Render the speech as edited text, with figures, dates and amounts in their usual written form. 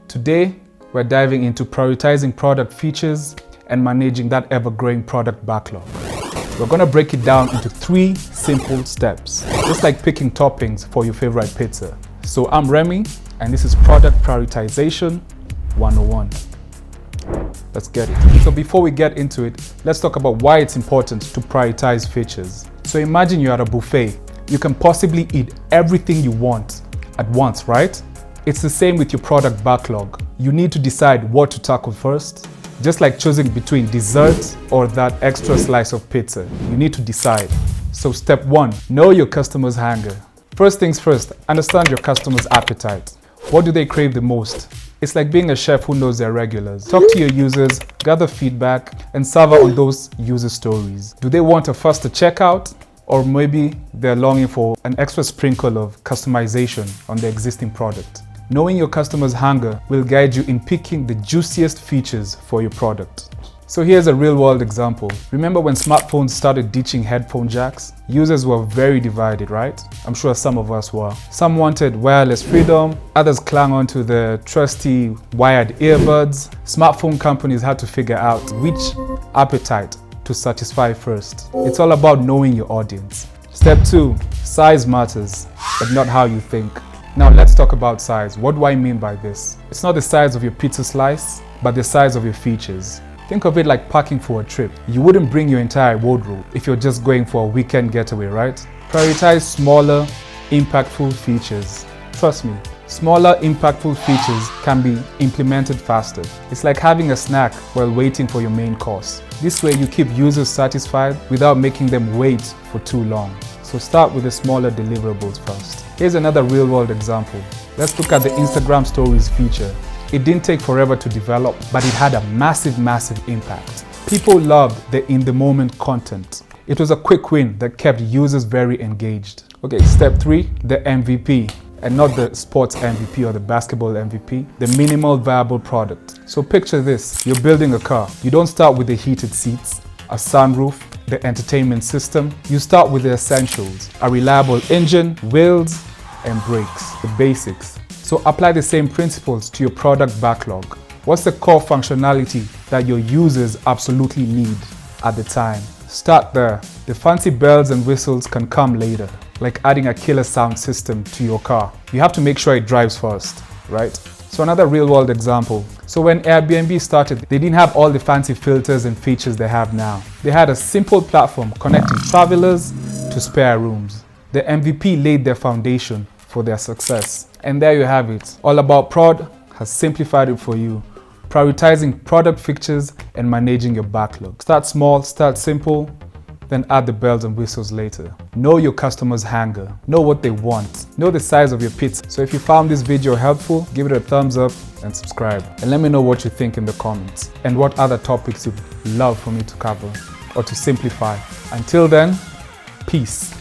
Today, we're diving into prioritizing product features and managing that ever-growing product backlog. We're going to break it down into 3 simple steps, just like picking toppings for your favorite pizza. So I'm Remy, and this is Product Prioritization 101. Let's get it. So before we get into it, let's talk about why it's important to prioritize features. So imagine you're at a buffet. You can possibly eat everything you want at once, right? It's the same with your product backlog. You need to decide what to tackle first. Just like choosing between dessert or that extra slice of pizza, you need to decide. So step 1, know your customer's hunger. First things first, understand your customer's appetite. What do they crave the most? It's like being a chef who knows their regulars. Talk to your users, gather feedback, and savor on those user stories. Do they want a faster checkout? Or maybe they're longing for an extra sprinkle of customization on the existing product. Knowing your customer's hunger will guide you in picking the juiciest features for your product. So here's a real-world example. Remember when smartphones started ditching headphone jacks? Users were very divided, right? I'm sure some of us were. Some wanted wireless freedom, others clung onto the trusty wired earbuds. Smartphone companies had to figure out which appetite to satisfy first. It's all about knowing your audience. Step 2, size matters, but not how you think. Now let's talk about size. What do I mean by this? It's not the size of your pizza slice, but the size of your features. Think of it like packing for a trip. You wouldn't bring your entire wardrobe if you're just going for a weekend getaway, right? Prioritize smaller, impactful features. Trust me, smaller, impactful features can be implemented faster. It's like having a snack while waiting for your main course. This way you keep users satisfied without making them wait for too long. So start with the smaller deliverables first. Here's another real-world example. Let's look at the Instagram Stories feature. It didn't take forever to develop, but it had a massive impact. People loved the in-the-moment content. It was a quick win that kept users very engaged. Okay, step 3, the MVP. And not the sports MVP or the basketball MVP, the minimal viable product. So picture this, you're building a car. You don't start with the heated seats, a sunroof, the entertainment system. You start with the essentials, a reliable engine, wheels, and brakes, the basics. So apply the same principles to your product backlog. What's the core functionality that your users absolutely need at the time? Start there. The fancy bells and whistles can come later, like adding a killer sound system to your car. You have to make sure it drives first, right? So another real-world example. So when Airbnb started, they didn't have all the fancy filters and features they have now. They had a simple platform connecting travelers to spare rooms. The MVP laid their foundation for their success. And there you have it. All About Prod has simplified it for you. Prioritizing product features and managing your backlog. Start small, start simple, then add the bells and whistles later. Know your customer's hunger. Know what they want. Know the size of your pizza. So if you found this video helpful, give it a thumbs up and subscribe. And let me know what you think in the comments and what other topics you'd love for me to cover or to simplify. Until then, peace.